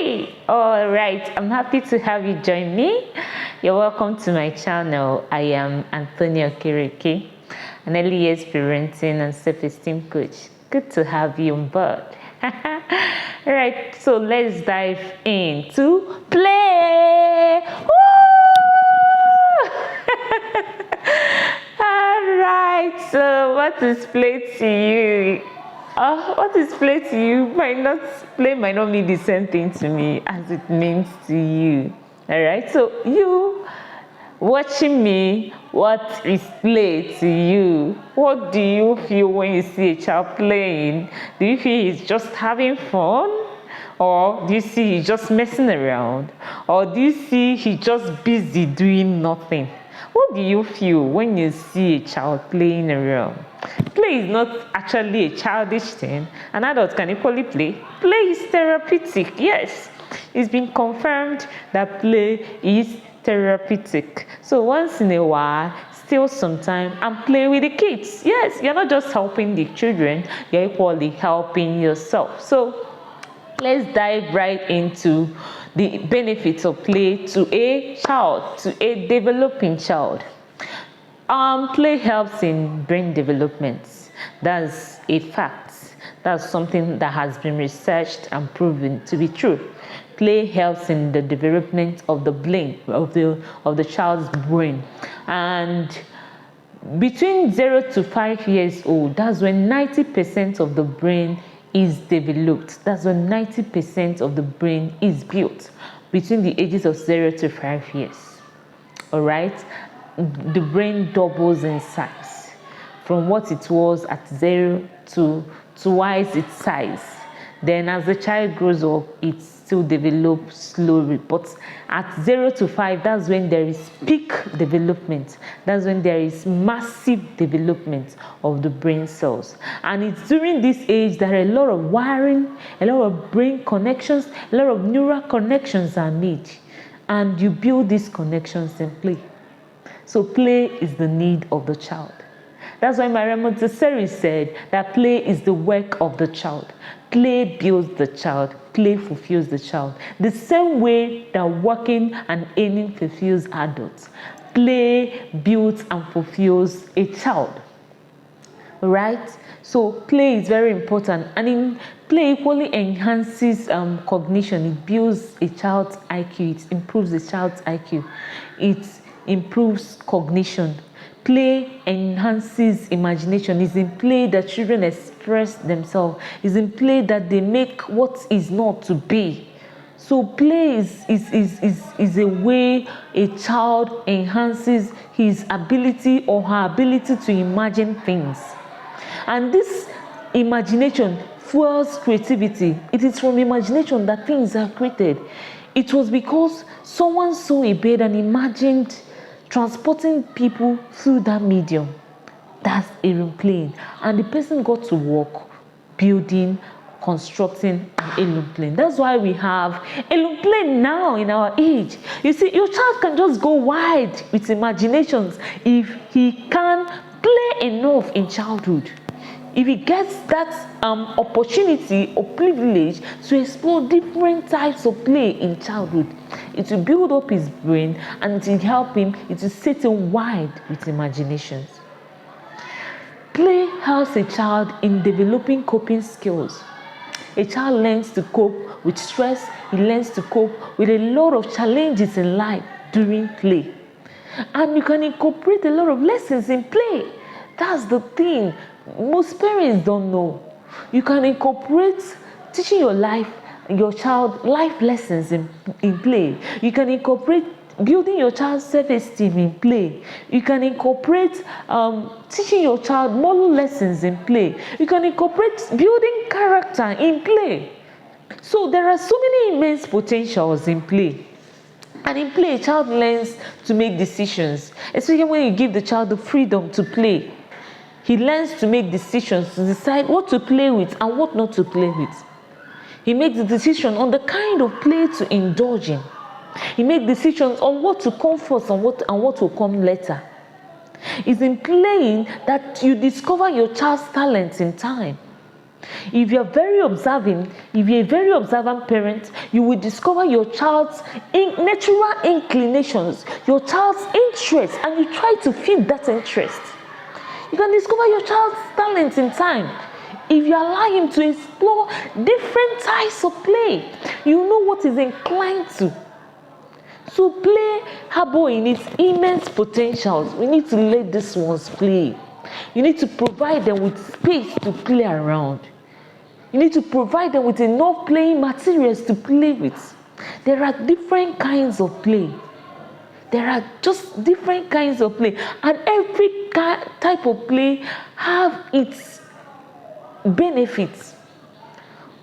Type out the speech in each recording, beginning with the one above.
Hi! Alright, I'm happy to have you join me. You're welcome to my channel. I am Antonia Kiriki, an early years parenting and self-esteem coach. Good to have you on board. Alright, so let's dive into play! Woo! Alright, so what is play to you? What is play to you might not mean the same thing to me as it means to you. Alright, so you watching me, what is play to you? What do you feel when you see a child playing? Do you feel he's just having fun? Or do you see he's just messing around? Or do you see he's just busy doing nothing? What do you feel when you see a child playing around? Play is not actually a childish thing. An adult can equally play. Play is therapeutic, yes. It's been confirmed that play is therapeutic. So once in a while, steal some time and play with the kids. Yes, you're not just helping the children, you're equally helping yourself. So let's dive right into the benefits of play to a child, to a developing child. Play helps in brain development. That's a fact. That's something that has been researched and proven to be true. Play helps in the development of the brain, of the child's brain. And between 0 to 5 years old, that's when 90% of the brain is developed. That's when 90% of the brain is built, between the ages of 0 to 5 years. All right, the brain doubles in size from what it was at 0 to twice its size. Then as the child grows up, it still develops slowly, but at 0 to 5, that's when there is peak development. That's when there is massive development of the brain cells. And it's during this age that a lot of wiring, a lot of brain connections, a lot of neural connections are made. And you build these connections in play. So play is the need of the child. That's why Maria Montessori said that play is the work of the child. Play builds the child. Play fulfills the child. The same way that working and earning fulfills adults. Play builds and fulfills a child. Right? So play is very important. And in play equally enhances cognition. It builds a child's IQ. It improves the child's IQ. It improves cognition. Play enhances imagination. It's in play that children express themselves. It's in play that they make what is not to be. So play is a way a child enhances his ability or her ability to imagine things. And this imagination fuels creativity. It is from imagination that things are created. It was because someone saw a bird and imagined transporting people through that medium. That's aeroplane. And the person got to work building, constructing an aeroplane. That's why we have aeroplane now in our age. You see, your child can just go wide with imaginations if he can play enough in childhood. If he gets that opportunity or privilege to explore different types of play in childhood, it will build up his brain and it will help him, it will set him wide with imaginations. Play helps a child in developing coping skills. A child learns to cope with stress, he learns to cope with a lot of challenges in life during play. And you can incorporate a lot of lessons in play. That's the thing most parents don't know. You can incorporate teaching your child life lessons in play. You can incorporate building your child's self-esteem in play. You can incorporate teaching your child moral lessons in play. You can incorporate building character in play. So there are so many immense potentials in play. And in play, a child learns to make decisions, especially when you give the child the freedom to play. He learns to make decisions, to decide what to play with and what not to play with. He makes the decision on the kind of play to indulge in. He makes decisions on what to come first and what will come later. It's in playing that you discover your child's talents in time. If you're very observing, if you're a very observant parent, you will discover your child's natural inclinations, your child's interests, and you try to feed that interest. You can discover your child's talents in time. If you allow him to explore different types of play, you know what he's inclined to. So play harbor in its immense potentials. We need to let these ones play. You need to provide them with space to play around. You need to provide them with enough playing materials to play with. There are different kinds of play. There are just different kinds of play. And every type of play have its benefits.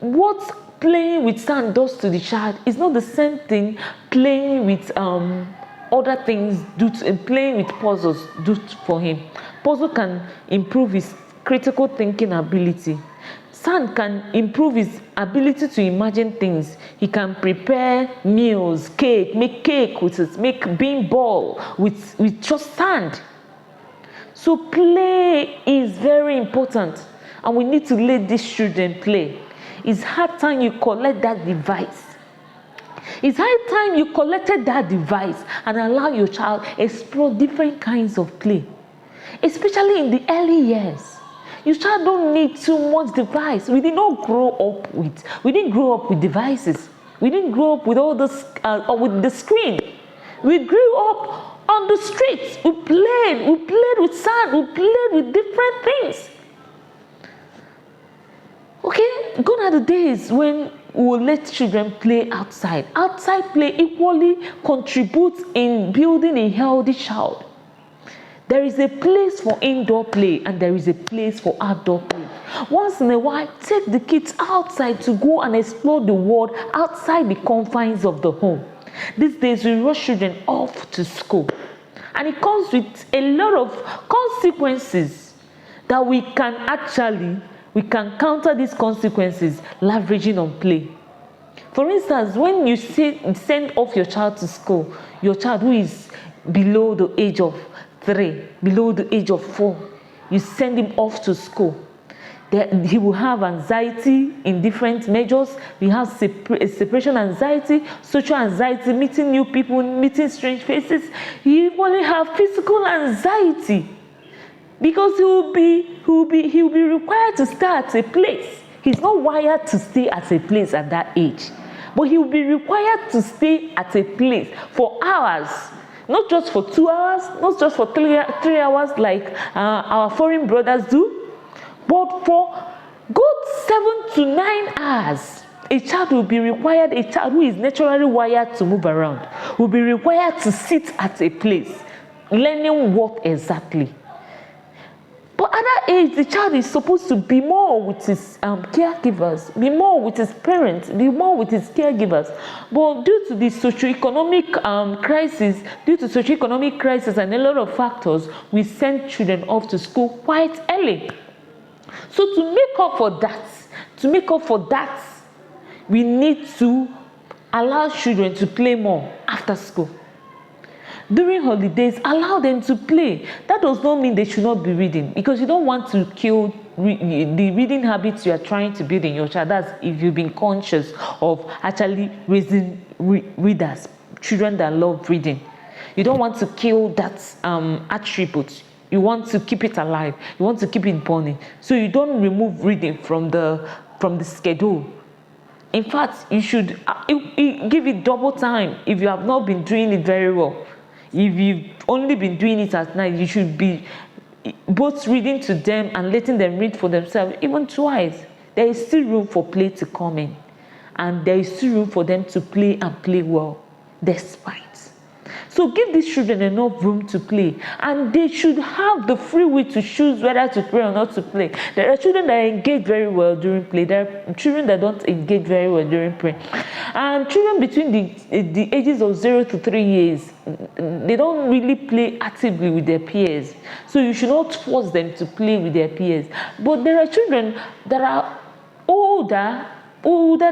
What playing with sand does to the child is not the same thing playing with other things playing with puzzles do for him. Puzzle can improve his critical thinking ability. Sand can improve his ability to imagine things. He can prepare meals, make cake with it, make bean ball with just sand. So play is very important, and we need to let these children play. It's high time you collect that device. It's high time you collected that device and allow your child explore different kinds of play, especially in the early years. Your child don't need too much device. We did not grow up with devices. We didn't grow up with all this with the screen. We grew up on the streets. We played with sand. We played with different things. Okay, gone are the days when we will let children play outside. Outside play equally contributes in building a healthy child. There is a place for indoor play and there is a place for outdoor play. Once in a while, take the kids outside to go and explore the world outside the confines of the home. These days, we rush children off to school, and it comes with a lot of consequences that we can counter these consequences leveraging on play. For instance, when you send off your child to school, your child who is below the age of 3, below the age of 4, you send him off to school. He will have anxiety in different measures. We have separation anxiety, social anxiety, meeting new people, meeting strange faces. He will have physical anxiety because he will be required to stay at a place. He's not wired to stay at a place at that age, but he will be required to stay at a place for hours. Not just for 2 hours, not just for 3 hours like our foreign brothers do, but for good 7 to 9 hours. A child who is naturally wired to move around, will be required to sit at a place, learning what exactly. But at that age, the child is supposed to be more with his caregivers, be more with his parents, be more with his caregivers. But due to the socioeconomic crisis and a lot of factors, we send children off to school quite early. So to make up for that, we need to allow children to play more after school. During holidays, allow them to play. That does not mean they should not be reading, because you don't want to kill the reading habits you are trying to build in your child. That's if you've been conscious of actually raising readers, children that love reading. You don't want to kill that attribute. You want to keep it alive. You want to keep it burning. So you don't remove reading from the schedule. In fact, you should give it double time if you have not been doing it very well. If you've only been doing it at night, you should be both reading to them and letting them read for themselves, even twice. There is still room for play to come in, and there is still room for them to play and play well, despite. So give these children enough room to play, and they should have the free will to choose whether to play or not to play. There are children that engage very well during play. There are children that don't engage very well during play. And children between the ages of 0 to 3 years, they don't really play actively with their peers. So you should not force them to play with their peers. But there are children that are older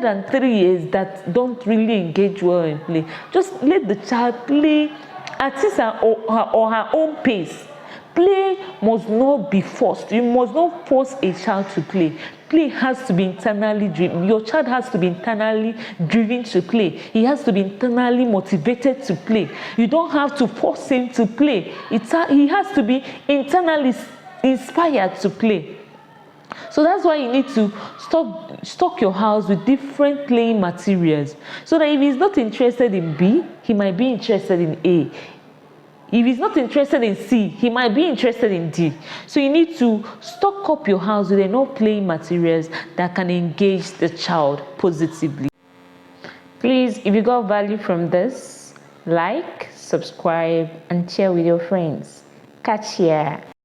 than 3 years that don't really engage well in play. Just let the child play at his or her own pace. Play must not be forced. You must not force a child to play. Play has to be internally driven. Your child has to be internally driven to play. He has to be internally motivated to play. You don't have to force him to play. He has to be internally inspired to play. So that's why you need to stock your house with different playing materials, so that if he's not interested in B, he might be interested in A. If he's not interested in C, he might be interested in D. So you need to stock up your house with enough playing materials that can engage the child positively. Please, if you got value from this, like, subscribe, and share with your friends. Catch ya!